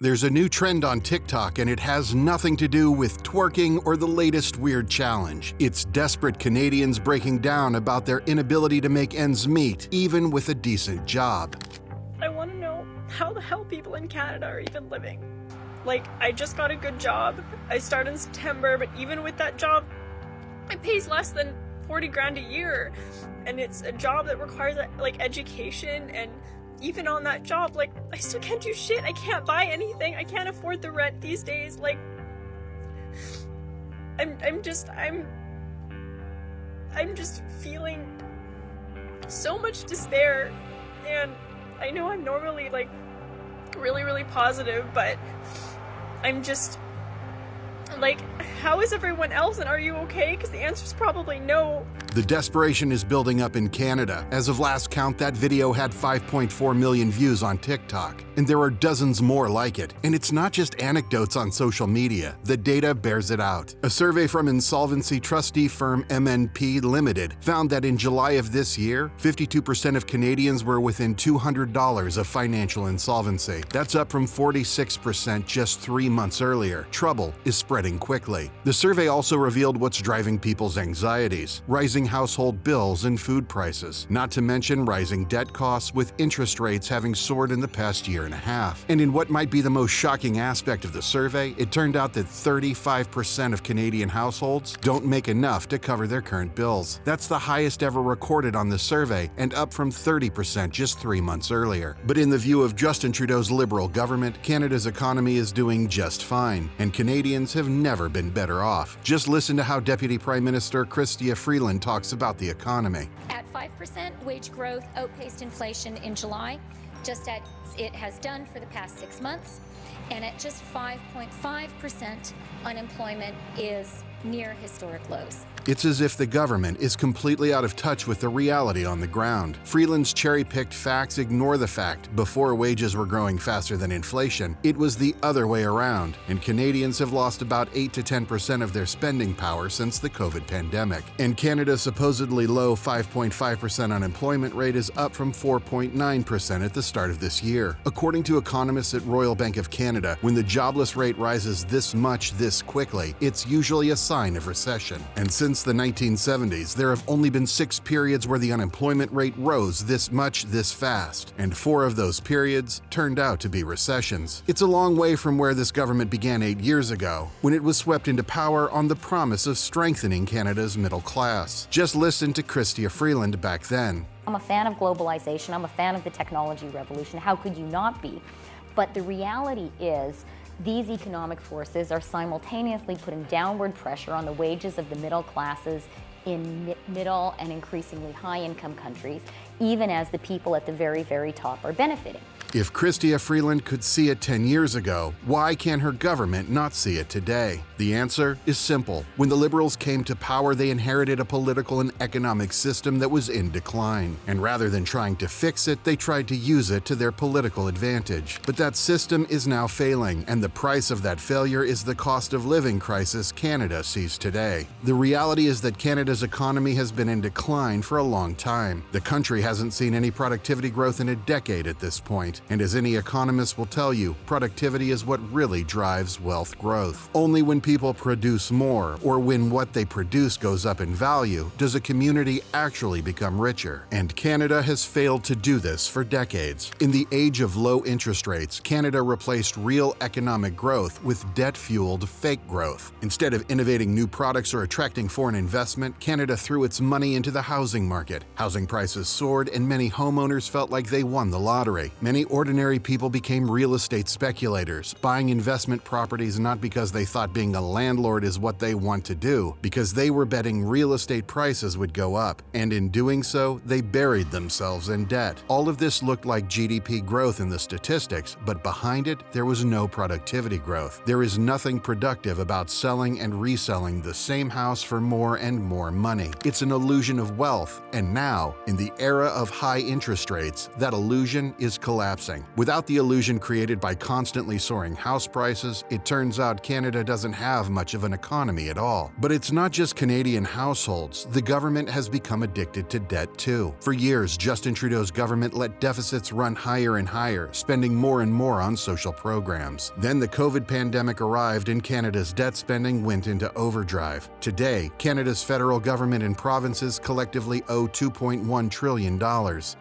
There's a new trend on TikTok, and it has nothing to do with twerking or the latest weird challenge. It's desperate Canadians breaking down about their inability to make ends meet, even with a decent job. I want to know how the hell people in Canada are even living. Like, I just got a good job. I start in September, but even with that job, it pays less than 40 grand a year. And it's a job that requires, like, education, and even on that job, like, I still can't do shit. I can't buy anything. I can't afford the rent these days. Like, I'm just feeling so much despair. And I know I'm normally, like, really positive, but I'm just like, how is everyone else, and are you okay? Because the answer is probably no. The desperation is building up in Canada. As of last count, that video had 5.4 million views on TikTok, and there are dozens more like it. And it's not just anecdotes on social media. The data bears it out. A survey from insolvency trustee firm MNP Limited found that in July of this year, 52% of Canadians were within $200 of financial insolvency. That's up from 46% just 3 months earlier. Trouble is spreading quickly. The survey also revealed what's driving people's anxieties: rising household bills and food prices, not to mention rising debt costs, with interest rates having soared in the past year and a half. And in what might be the most shocking aspect of the survey, it turned out that 35% of Canadian households don't make enough to cover their current bills. That's the highest ever recorded on the survey, and up from 30% just 3 months earlier. But in the view of Justin Trudeau's Liberal government, Canada's economy is doing just fine, and Canadians have never been better off. Just listen to how Deputy Prime Minister Chrystia Freeland talks about the economy. At 5%, wage growth outpaced inflation in July, just as it has done for the past 6 months. And at just 5.5%, unemployment is near historic lows. It's as if the government is completely out of touch with the reality on the ground. Freeland's cherry-picked facts ignore the fact before wages were growing faster than inflation, it was the other way around, and Canadians have lost about 8 to 10% of their spending power since the COVID pandemic. And Canada's supposedly low 5.5% unemployment rate is up from 4.9% at the start of this year. According to economists at Royal Bank of Canada, when the jobless rate rises this much this quickly, it's usually a sign of recession. And since the 1970s, there have only been 6 periods where the unemployment rate rose this much this fast, and 4 of those periods turned out to be recessions. It's a long way from where this government began 8 years ago, when it was swept into power on the promise of strengthening Canada's middle class. Just listen to Chrystia Freeland back then. I'm a fan of globalization. I'm a fan of the technology revolution. How could you not be? But the reality is, these economic forces are simultaneously putting downward pressure on the wages of the middle classes in middle and increasingly high-income countries, even as the people at the very top are benefiting. If Chrystia Freeland could see it 10 years ago, why can her government not see it today? The answer is simple. When the Liberals came to power, they inherited a political and economic system that was in decline. And rather than trying to fix it, they tried to use it to their political advantage. But that system is now failing, and the price of that failure is the cost of living crisis Canada sees today. The reality is that Canada's economy has been in decline for a long time. The country hasn't seen any productivity growth in a decade at this point. And as any economist will tell you, productivity is what really drives wealth growth. Only when people produce more, or when what they produce goes up in value, does a community actually become richer. And Canada has failed to do this for decades. In the age of low interest rates, Canada replaced real economic growth with debt-fueled fake growth. Instead of innovating new products or attracting foreign investment, Canada threw its money into the housing market. Housing prices soared, and many homeowners felt like they won the lottery. Many ordinary people became real estate speculators, buying investment properties not because they thought being a landlord is what they want to do, because they were betting real estate prices would go up. And in doing so, they buried themselves in debt. All of this looked like GDP growth in the statistics, but behind it, there was no productivity growth. There is nothing productive about selling and reselling the same house for more and more money. It's an illusion of wealth, and now, in the era of high interest rates, that illusion is collapsing collapsing. Without the illusion created by constantly soaring house prices, it turns out Canada doesn't have much of an economy at all. But it's not just Canadian households. The government has become addicted to debt too. For years, Justin Trudeau's government let deficits run higher and higher, spending more and more on social programs. Then the COVID pandemic arrived and Canada's debt spending went into overdrive. Today, Canada's federal government and provinces collectively owe $2.1 trillion.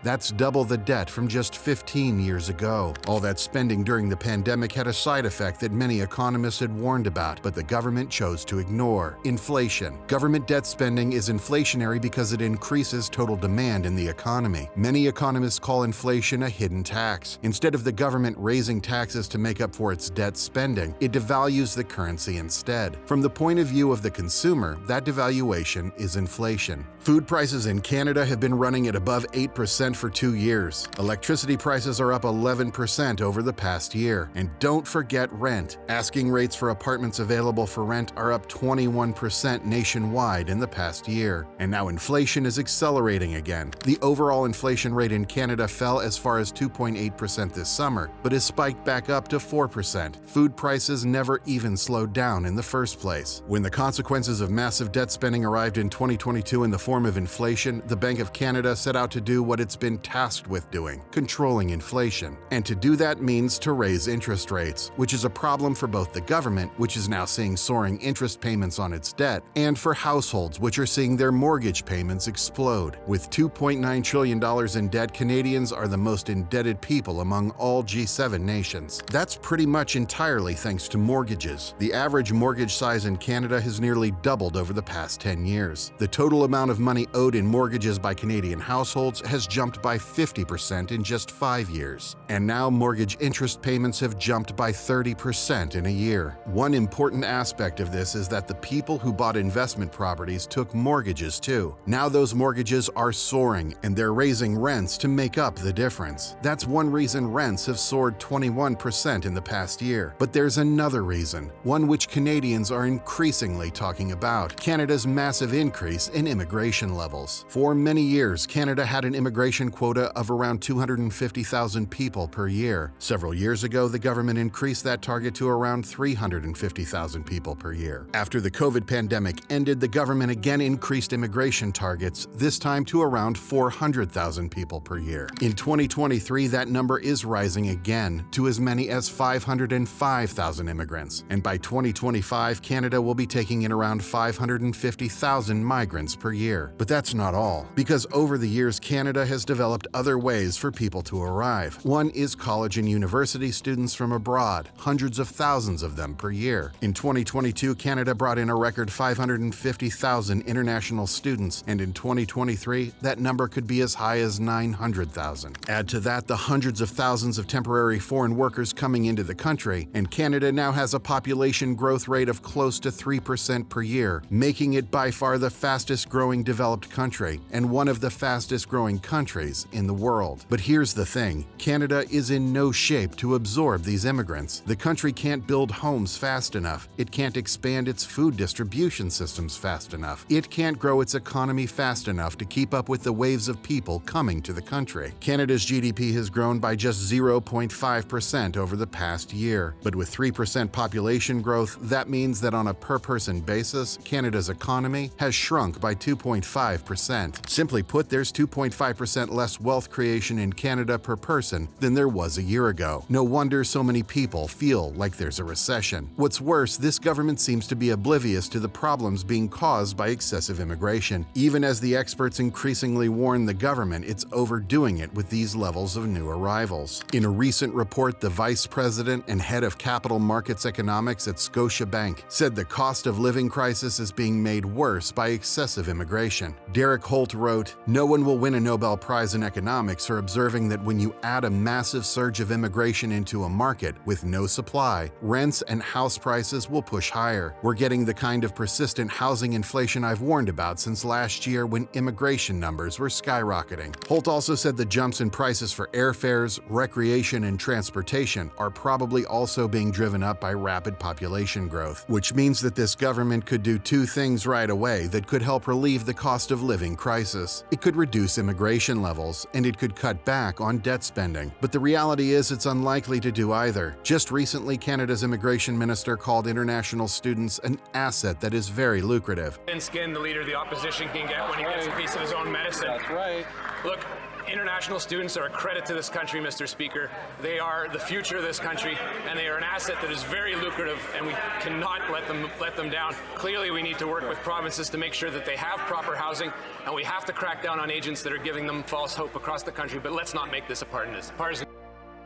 That's double the debt from just 15 years ago. All that spending during the pandemic had a side effect that many economists had warned about, but the government chose to ignore: inflation. Government debt spending is inflationary because it increases total demand in the economy. Many economists call inflation a hidden tax. Instead of the government raising taxes to make up for its debt spending, it devalues the currency instead. From the point of view of the consumer, that devaluation is inflation. Food prices in Canada have been running at above 8% for 2 years. Electricity prices are up 11% over the past year. And don't forget rent. Asking rates for apartments available for rent are up 21% nationwide in the past year. And now inflation is accelerating again. The overall inflation rate in Canada fell as far as 2.8% this summer, but has spiked back up to 4%. Food prices never even slowed down in the first place. When the consequences of massive debt spending arrived in 2022 in the form of inflation, the Bank of Canada set out to do what it's been tasked with doing: controlling inflation. And to do that means to raise interest rates, which is a problem for both the government, which is now seeing soaring interest payments on its debt, and for households, which are seeing their mortgage payments explode. With $2.9 trillion in debt, Canadians are the most indebted people among all G7 nations. That's pretty much entirely thanks to mortgages. The average mortgage size in Canada has nearly doubled over the past 10 years. The total amount of money owed in mortgages by Canadian households has jumped by 50% in just 5 years. And now mortgage interest payments have jumped by 30% in a year. One important aspect of this is that the people who bought investment properties took mortgages too. Now those mortgages are soaring, and they're raising rents to make up the difference. That's one reason rents have soared 21% in the past year. But there's another reason, one which Canadians are increasingly talking about: Canada's massive increase in immigration levels. For many years, Canada had an immigration quota of around 250,000 people per year. Several years ago, the government increased that target to around 350,000 people per year. After the COVID pandemic ended, the government again increased immigration targets, this time to around 400,000 people per year. In 2023, that number is rising again to as many as 505,000 immigrants. And by 2025, Canada will be taking in around 550,000 migrants per year. But that's not all, because over the years, Canada has developed other ways for people to arrive. One is college and university students from abroad, hundreds of thousands of them per year. In 2022, Canada brought in a record 550,000 international students, and in 2023, that number could be as high as 900,000. Add to that the hundreds of thousands of temporary foreign workers coming into the country, and Canada now has a population growth rate of close to 3% per year, making it by far the fastest growing developed country and one of the fastest growing countries in the world. But here's the thing: Canada is in no shape to absorb these immigrants. The country can't build homes fast enough. It can't expand its food distribution systems fast enough. It can't grow its economy fast enough to keep up with the waves of people coming to the country. Canada's GDP has grown by just 0.5% over the past year. But with 3% population growth, that means that on a per-person basis, Canada's economy has shrunk by 2.5%. Simply put, there's 2.5% less wealth creation in Canada per person than there was a year ago. No wonder so many people feel like there's a recession. What's worse, this government seems to be oblivious to the problems being caused by excessive immigration, even as the experts increasingly warn the government it's overdoing it with these levels of new arrivals. In a recent report, the vice president and head of capital markets economics at Scotiabank said the cost of living crisis is being made worse by excessive immigration. Derek Holt wrote, "No one will win a Nobel Prize in economics for observing that when you add a massive surge of immigration into a market with no supply, rents and house prices will push higher. We're getting the kind of persistent housing inflation I've warned about since last year when immigration numbers were skyrocketing." Holt also said the jumps in prices for airfares, recreation, and transportation are probably also being driven up by rapid population growth, which means that this government could do two things right away that could help relieve the the cost of living crisis. It could reduce immigration levels, and it could cut back on debt spending. But the reality is it's unlikely to do either. Just recently, Canada's immigration minister called international students an asset that is very lucrative. Thin skin the leader of the opposition can get when he gets a piece of his own medicine. That's right. Look, international students are a credit to this country, Mr. Speaker. They are the future of this country, and they are an asset that is very lucrative, and we cannot let them down. Clearly, we need to work with provinces to make sure that they have proper housing, and we have to crack down on agents that are giving them false hope across the country. But let's not make this a partisan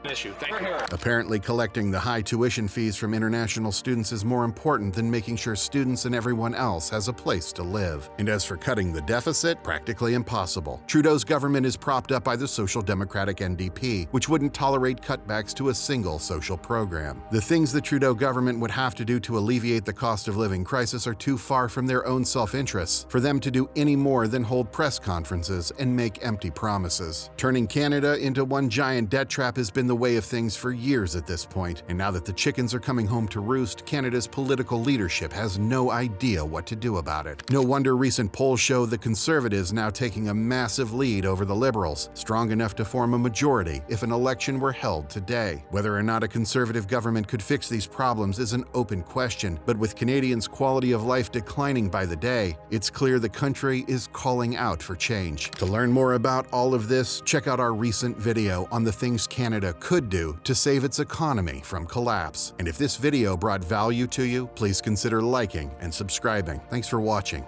issue. Thank you. Apparently, collecting the high tuition fees from international students is more important than making sure students and everyone else has a place to live. And as for cutting the deficit, practically impossible. Trudeau's government is propped up by the Social Democratic NDP, which wouldn't tolerate cutbacks to a single social program. The things the Trudeau government would have to do to alleviate the cost of living crisis are too far from their own self-interests for them to do any more than hold press conferences and make empty promises. Turning Canada into one giant debt trap has been the way of things for years at this point, and now that the chickens are coming home to roost, Canada's political leadership has no idea what to do about it. No wonder recent polls show the Conservatives now taking a massive lead over the Liberals, strong enough to form a majority if an election were held today. Whether or not a Conservative government could fix these problems is an open question, but with Canadians' quality of life declining by the day, it's clear the country is calling out for change. To learn more about all of this, check out our recent video on the things Canada could do to save its economy from collapse. And if this video brought value to you, please consider liking and subscribing. Thanks for watching.